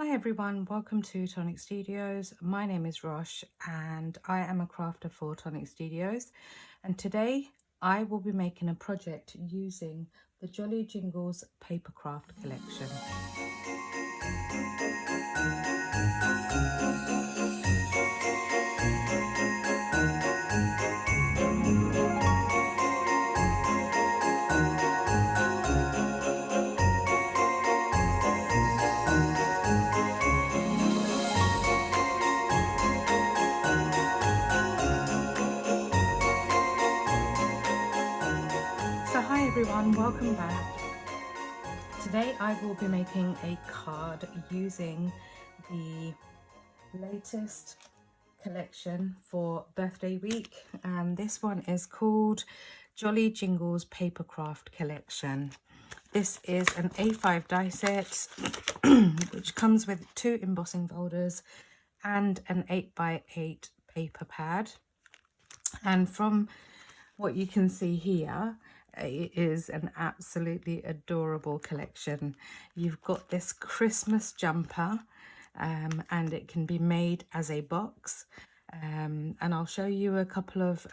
Hi everyone, welcome to Tonic Studios. My name is Rosh and I am a crafter for Tonic Studios, and today I will be making a project using the Jolly Jingles Papercraft Collection. So hi everyone, welcome back. Today I will be making a card using the latest collection for birthday week, and this one is called Jolly Jingles Papercraft Collection. This is an A5 die set which comes with 2 embossing folders and an 8x8 paper pad, and from what you can see here, it is an absolutely adorable collection. You've got this Christmas jumper, and it can be made as a box, and I'll show you a couple of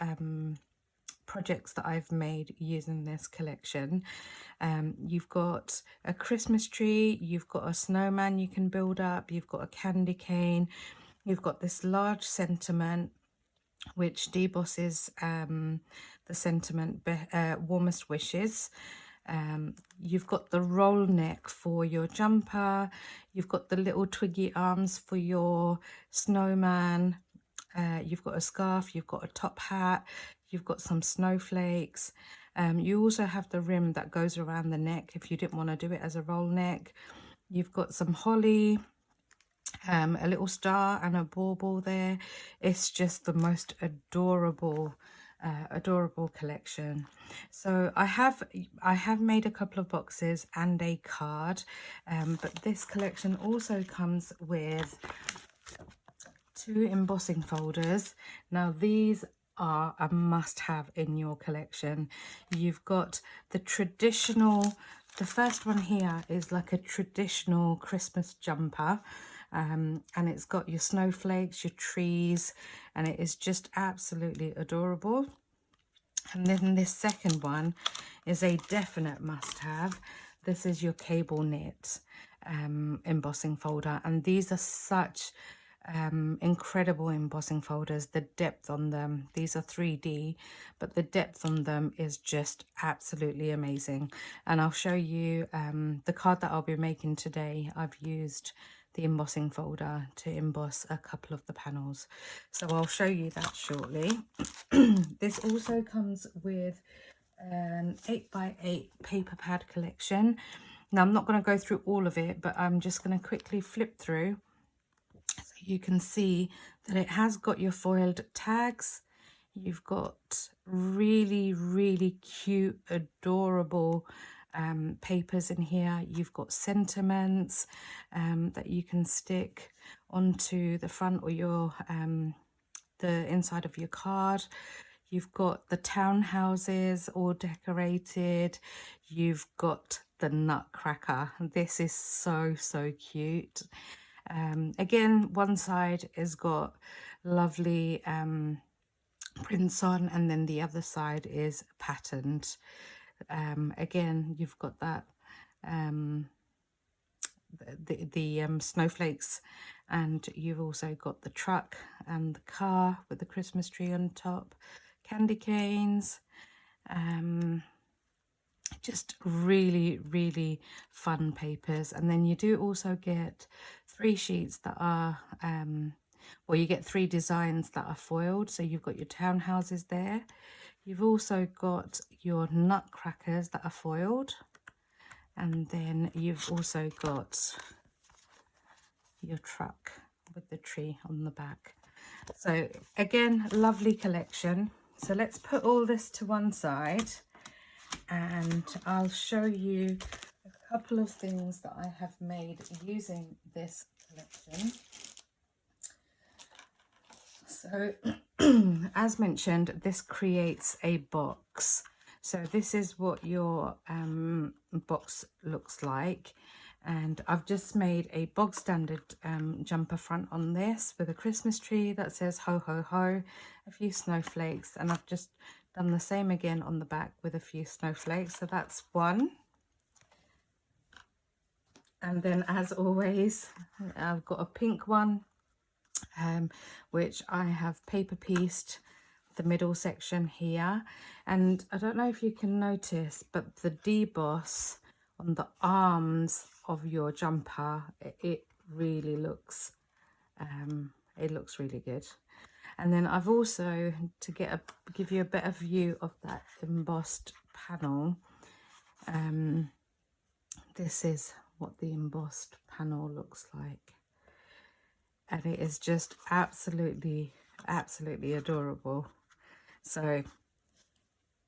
projects that I've made using this collection. You've got a Christmas tree, you've got a snowman you can build up, you've got a candy cane, you've got this large sentiment which debosses the sentiment warmest wishes. You've got the roll neck for your jumper, you've got the little twiggy arms for your snowman, you've got a scarf, you've got a top hat, you've got some snowflakes. You also have the rim that goes around the neck if you didn't want to do it as a roll neck. You've got some holly, a little star and a bauble there. It's just the most adorable adorable collection. So I have made a couple of boxes and a card, but this collection also comes with 2 embossing folders. Now these are a must-have in your collection. You've got the traditional, the first one here is like a traditional Christmas jumper, and it's got your snowflakes, your trees, and it is just absolutely adorable. And then this second one is a definite must-have. This is your cable knit embossing folder, and these are such incredible embossing folders. The depth on them, these are 3D, but the depth on them is just absolutely amazing. And I'll show you the card that I'll be making today. I've used the embossing folder to emboss a couple of the panels, so I'll show you that shortly. This also comes with an 8x8 paper pad collection. Now I'm not going to go through all of it, but I'm just going to quickly flip through so you can see that it has got your foiled tags. You've got really cute, adorable papers in here. You've got sentiments that you can stick onto the front or your the inside of your card. You've got the townhouses all decorated. You've got the nutcracker. This is so cute. Again, one side has got lovely prints on, and then the other side is patterned. Again, you've got that the snowflakes, and you've also got the truck and the car with the Christmas tree on top, candy canes, just really fun papers. And then you do also get 3 sheets that are well, you get 3 designs that are foiled. So you've got your townhouses there, you've also got your nutcrackers that are foiled, and then you've also got your truck with the tree on the back. So again, lovely collection. So let's put all this to one side and I'll show you a couple of things that I have made using this collection. So as mentioned, this creates a box. So this is what your box looks like. And I've just made a bog standard jumper front on this with a Christmas tree that says ho ho ho, a few snowflakes, and I've just done the same again on the back with a few snowflakes. So that's one. And then, as always, I've got a pink one, which I have paper pieced the middle section here. And I don't know if you can notice, but the deboss on the arms of your jumper, it really looks, it looks really good. And then I've also, to give you a better view of that embossed panel, this is what the embossed panel looks like, and it is just absolutely adorable. So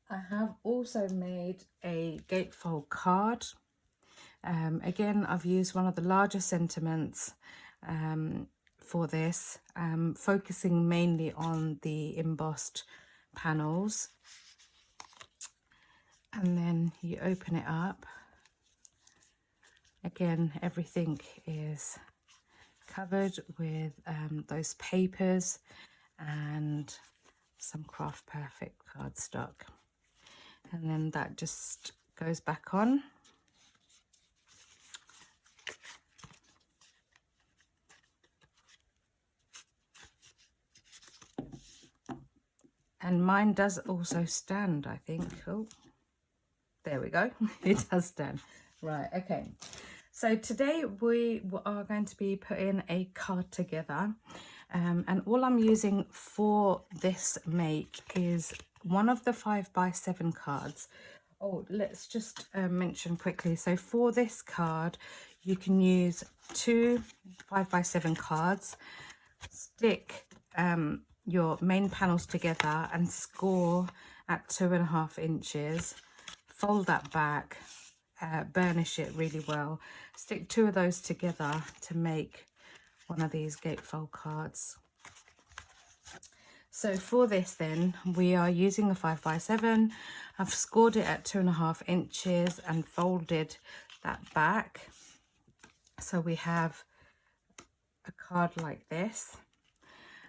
I have also made a gatefold card. Again, I've used one of the larger sentiments for this, focusing mainly on the embossed panels. And then you open it up. Again, everything is covered with those papers and some Craft Perfect cardstock. And then that just goes back on. And mine does also stand, I think. Oh, there we go. It does stand. Right, okay. So today we are going to be putting a card together. And all I'm using for this make is one of the 5x7 cards. Oh, let's just mention quickly. So for this card, you can use 2 5x7 cards, stick your main panels together and score at 2.5 inches, fold that back, burnish it really well, stick 2 of those together to make one of these gatefold cards. So for this then, we are using a 5x7. I've scored it at 2.5 inches and folded that back. So we have a card like this.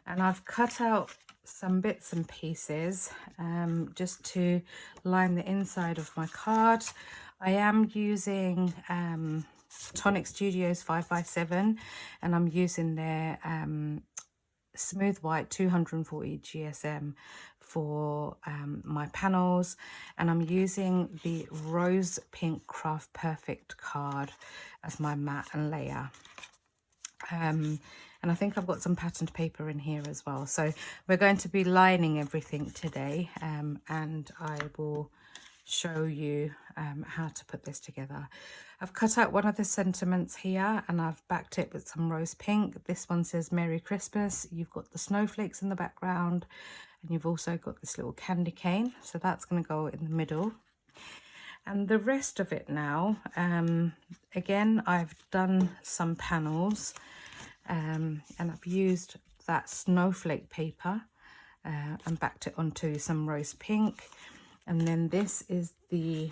And I've cut out some bits and pieces just to line the inside of my card. I am using Tonic Studios 5x7, and I'm using their smooth white 240 GSM for my panels, and I'm using the rose pink Craft Perfect card as my mat and layer. And I think I've got some patterned paper in here as well. So we're going to be lining everything today, and I will show you how to put this together. I've cut out one of the sentiments here and I've backed it with some rose pink. This one says Merry Christmas. You've got the snowflakes in the background, and you've also got this little candy cane. So that's going to go in the middle. And the rest of it now, again, I've done some panels, and I've used that snowflake paper and backed it onto some rose pink. And then this is the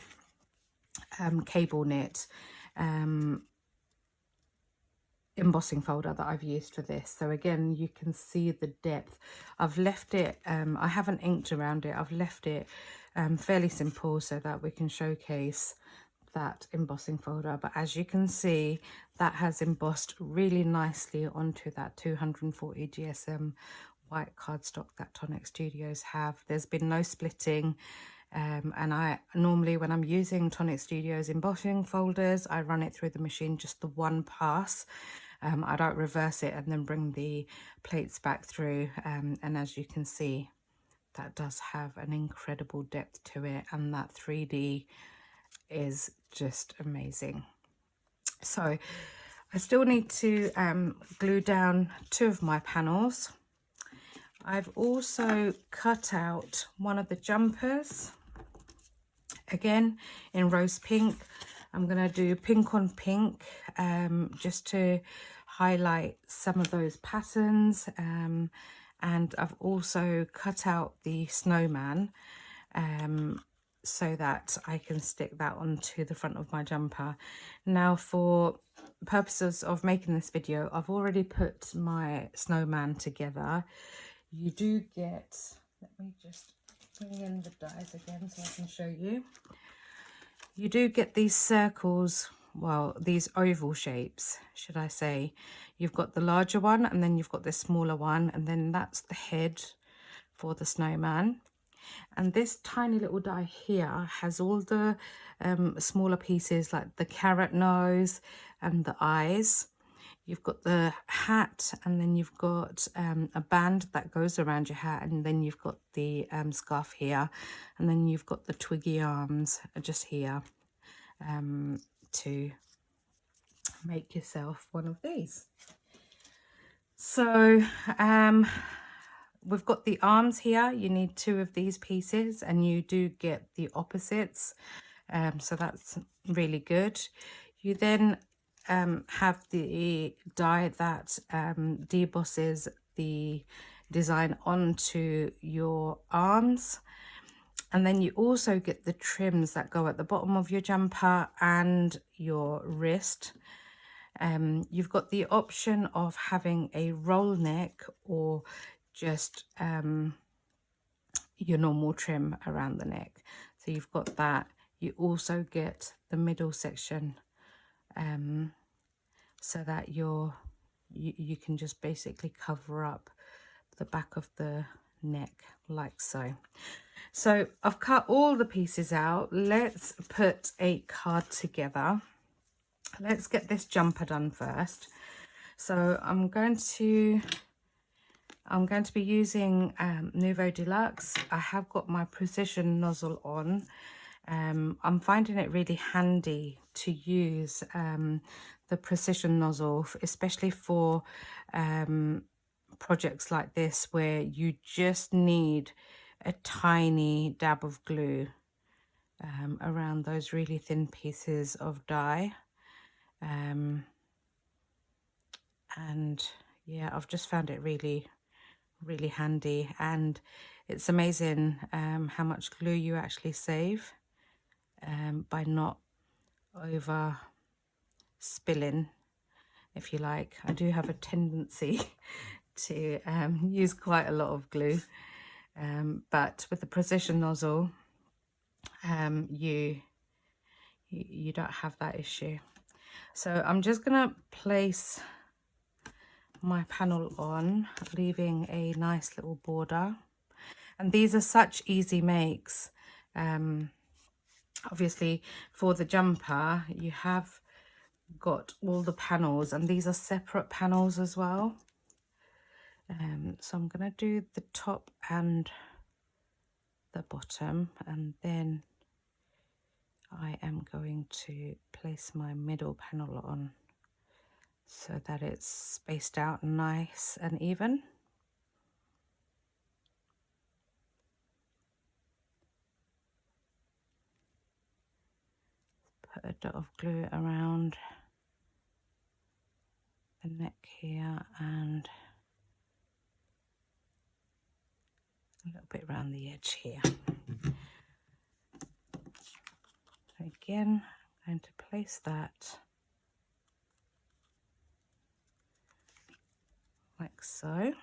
cable knit embossing folder that I've used for this. So again, you can see the depth. I've left it, I haven't inked around it, I've left it fairly simple so that we can showcase that embossing folder. But as you can see, that has embossed really nicely onto that 240 GSM white cardstock that Tonic Studios have. There's been no splitting. And I normally, when I'm using Tonic Studios embossing folders, I run it through the machine just the one pass. I don't reverse it and then bring the plates back through. And as you can see, that does have an incredible depth to it, and that 3D is just amazing. So I still need to glue down 2 of my panels. I've also cut out one of the jumpers, again in rose pink. I'm going to do pink on pink just to highlight some of those patterns, and I've also cut out the snowman so that I can stick that onto the front of my jumper. Now, for purposes of making this video, I've already put my snowman together. You do get, let me just bring in the dies again so I can show you. You do get these circles, well, these oval shapes, should I say. You've got the larger one, and then you've got this smaller one, and then that's the head for the snowman. And this tiny little die here has all the smaller pieces, like the carrot nose and the eyes. You've got the hat, and then you've got a band that goes around your hat, and then you've got the scarf here, and then you've got the twiggy arms just here to make yourself one of these. So we've got the arms here. You need 2 of these pieces, and you do get the opposites, so that's really good. You then have the die that debosses the design onto your arms, and then you also get the trims that go at the bottom of your jumper and your wrist. You've got the option of having a roll neck or just your normal trim around the neck. So you've got that. You also get the middle section so that you can just basically cover up the back of the neck like so. So I've cut all the pieces out. Let's put a card together. Let's get this jumper done first. So I'm going to be using Nouveau Deluxe. I have got my precision nozzle on. I'm finding it really handy to use the precision nozzle, especially for projects like this where you just need a tiny dab of glue around those really thin pieces of dye. And yeah, I've just found it really handy, and it's amazing how much glue you actually save by not over spilling, if you like. I do have a tendency to use quite a lot of glue, but with the precision nozzle you don't have that issue. So I'm just gonna place my panel on, leaving a nice little border, and these are such easy makes. Obviously for the jumper you have got all the panels, and these are separate panels as well. So I'm going to do the top and the bottom, and then I am going to place my middle panel on so that it's spaced out nice and even. Put a dot of glue around the neck here and a little bit around the edge here. Again, I'm going to place that like so.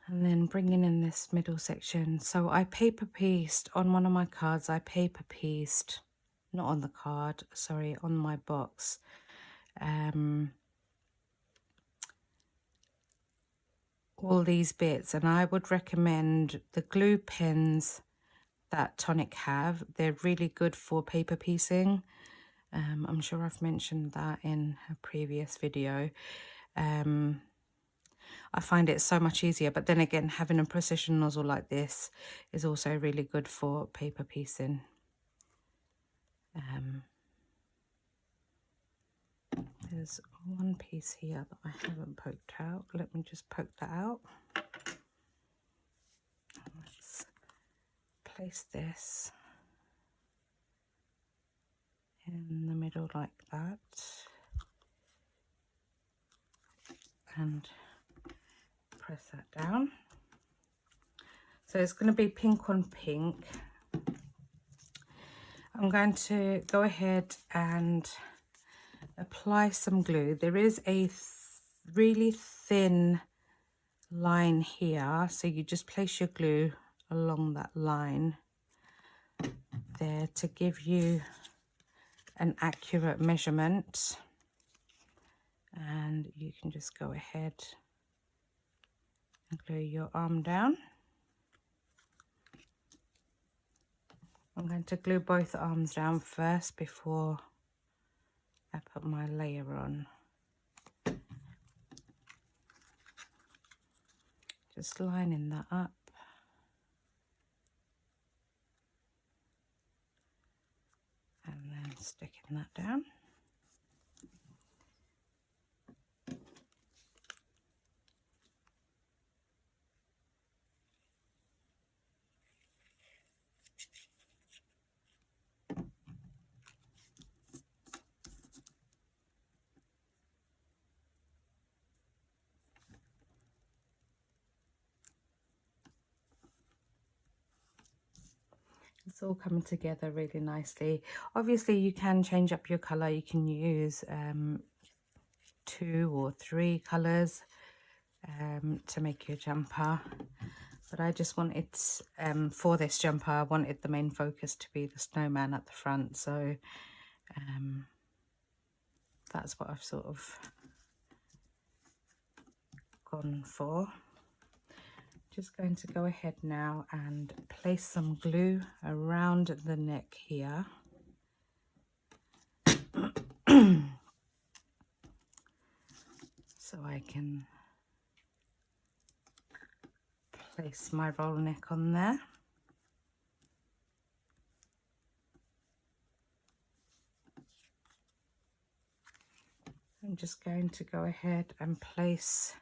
And then bringing in this middle section. So I paper pieced on one of my cards, I paper pieced, not on the card, sorry, on my box. All these bits, and I would recommend the glue pens that Tonic have. They're really good for paper piecing. I'm sure I've mentioned that in a previous video. I find it so much easier, but then again, having a precision nozzle like this is also really good for paper piecing. There's one piece here that I haven't poked out. Let me just poke that out. Let's place this in the middle like that. and press that down. So it's going to be pink on pink. I'm going to go ahead and apply some glue. There is a really thin line here, so you just place your glue along that line there to give you an accurate measurement, and you can just go ahead and glue your arm down. I'm going to glue both arms down first before I put my layer on. Just lining that up. And then sticking that down. It's all coming together really nicely. Obviously you can change up your colour. You can use 2 or 3 colours to make your jumper. But I just wanted, for this jumper, I wanted the main focus to be the snowman at the front. So that's what I've sort of gone for. Just going to go ahead now and place some glue around the neck here. So I can place my roll neck on there. I'm just going to go ahead and place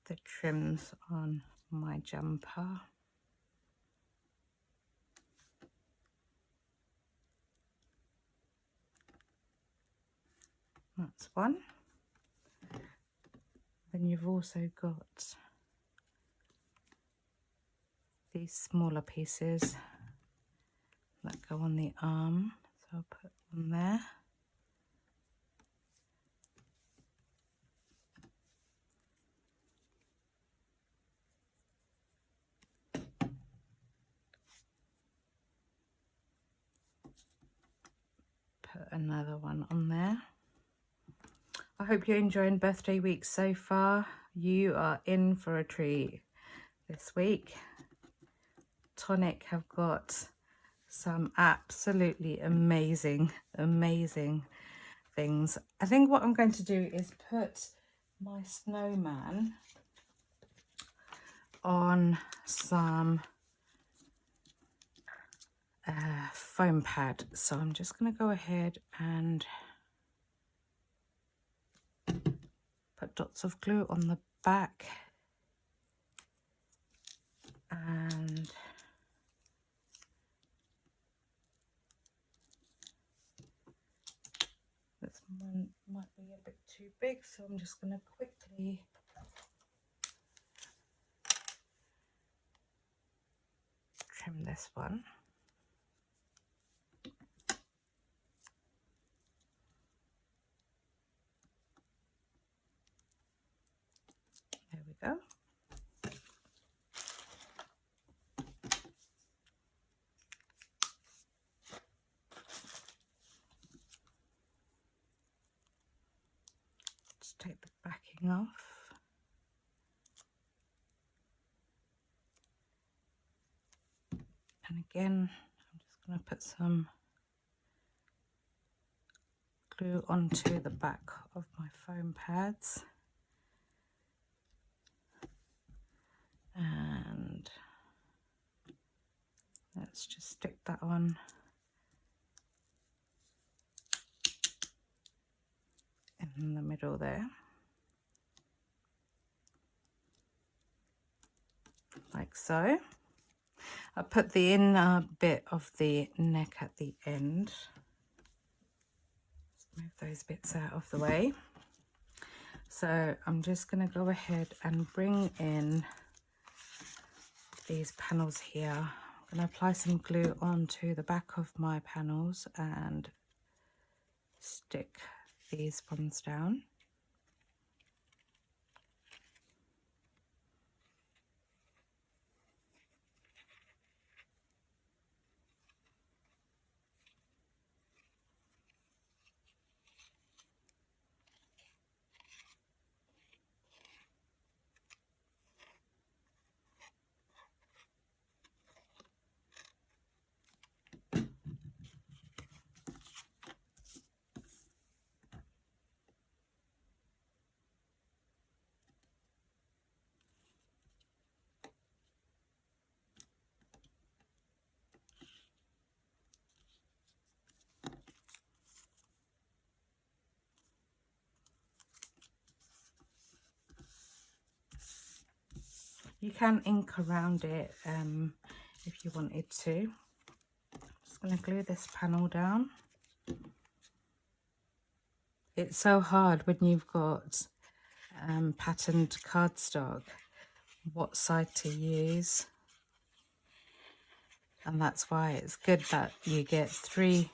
the trims on my jumper. That's one. Then you've also got these smaller pieces that go on the arm. So I'll put one there. Put another one on there. I hope you're enjoying birthday week so far. You are in for a treat this week. Tonic have got some absolutely amazing things. I think what I'm going to do is put my snowman on some foam pad. So I'm just going to go ahead and put dots of glue on the back, and this one might be a bit too big, so I'm just going to quickly trim this one. There we go. Just take the backing off. And again, I'm just going to put some glue onto the back of my foam pads. And let's just stick that on in the middle there, like so. I put the inner bit of the neck at the end. those bits out of the way. So I'm just going to go ahead and bring in these panels here. I'm going to apply some glue onto the back of my panels and stick these ones down. You can ink around it if you wanted to. I'm just going to glue this panel down. It's so hard when you've got patterned cardstock what side to use, and that's why it's good that you get 3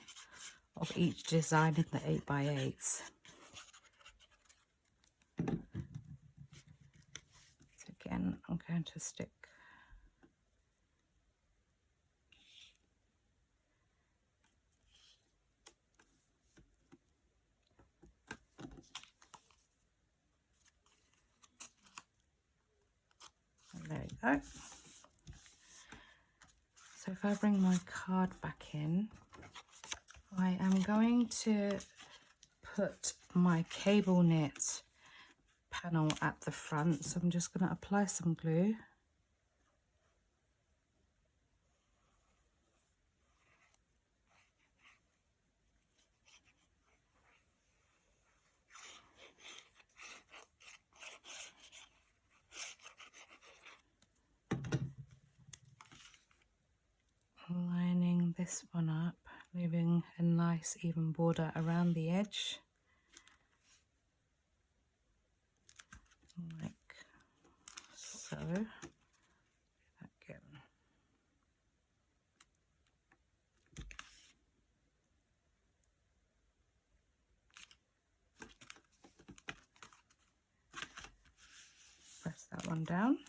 of each design in the 8x8s. So again, I'm going to stick there you go. So if I bring my card back in, I am going to put my cable knit panel at the front. So I'm just going to apply some glue. Lining this one up, leaving a nice even border around the edge, like so. Again. Press that one down.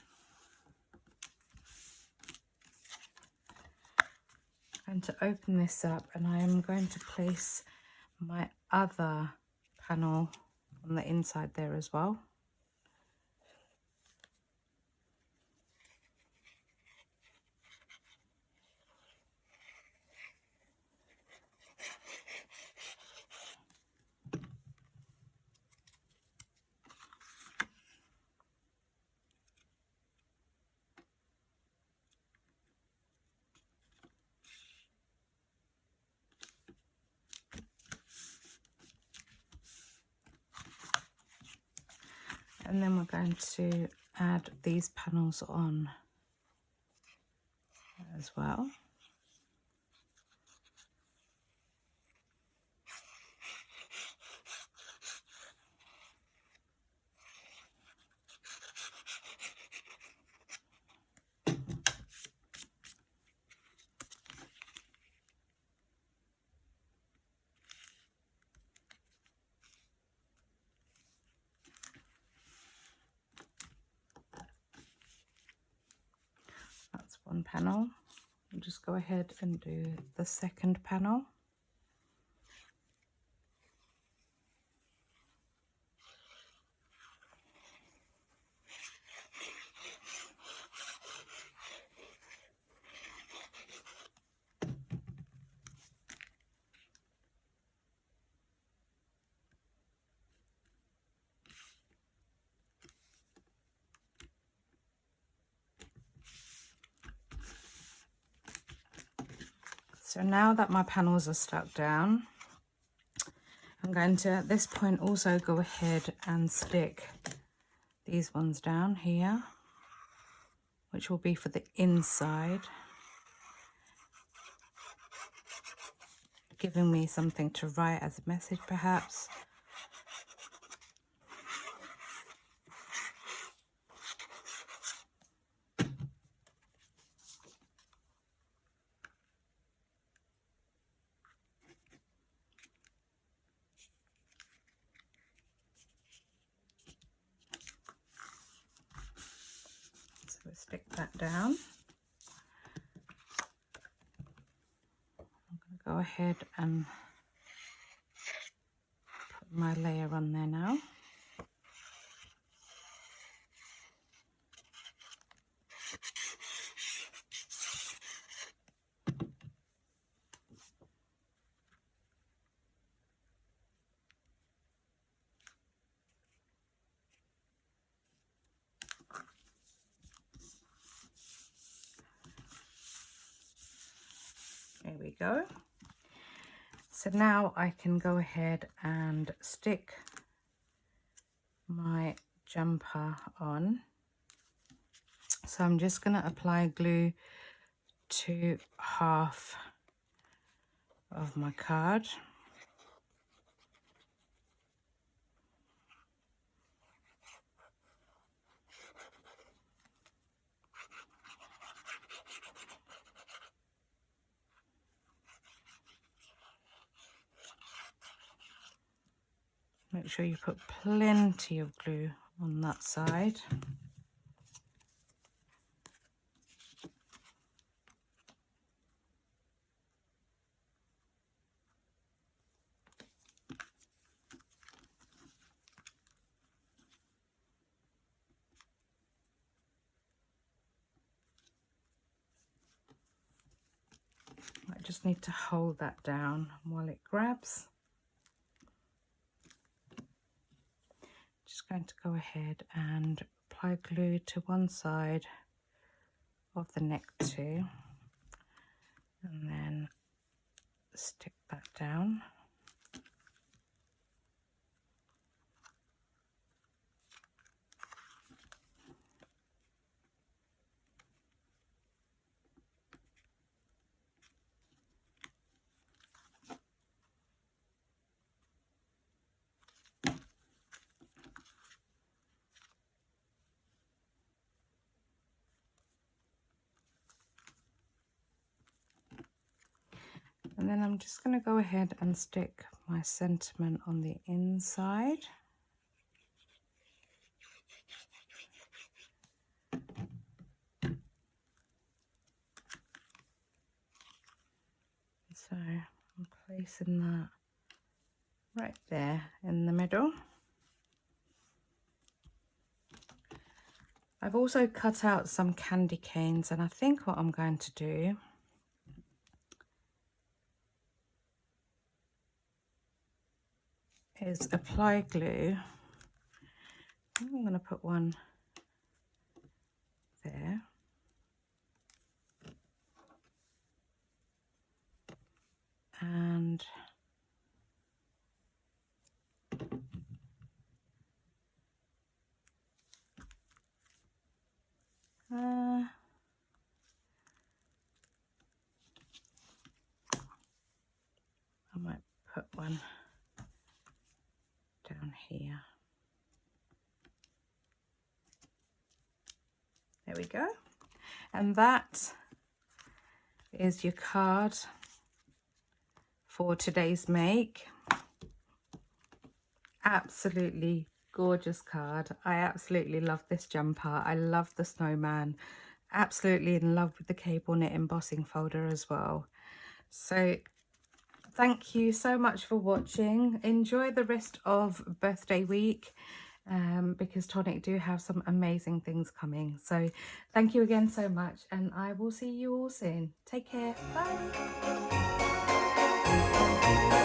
And to open this up, and I am going to place my other panel on the inside there as well. And then we're going to add these panels on as well. That's one panel. I'll just go ahead and do the second panel. So now that my panels are stuck down, I'm going to at this point also go ahead and stick these ones down here, which will be for the inside. giving me something to write as a message perhaps. So we'll stick that down. I'm going to go ahead and put my layer on there now. There we go. So now I can go ahead and stick my jumper on. So I'm just going to apply glue to half of my card. Make sure you put plenty of glue on that side. I just need to hold that down while it grabs. Just going to go ahead and apply glue to one side of the neck too, and then stick that down. And then I'm just going to go ahead and stick my sentiment on the inside. So I'm placing that right there in the middle. I've also cut out some candy canes, and I think what I'm going to do is apply glue. I'm going to put one there. And I might put one down here. There we go. And that is your card for today's make. Absolutely gorgeous card. I absolutely love this jumper. I love the snowman. Absolutely in love with the cable knit embossing folder as well. So thank you so much for watching. Enjoy the rest of birthday week, because Tonic do have some amazing things coming. So thank you again so much, and I will see you all soon. Take care. Bye.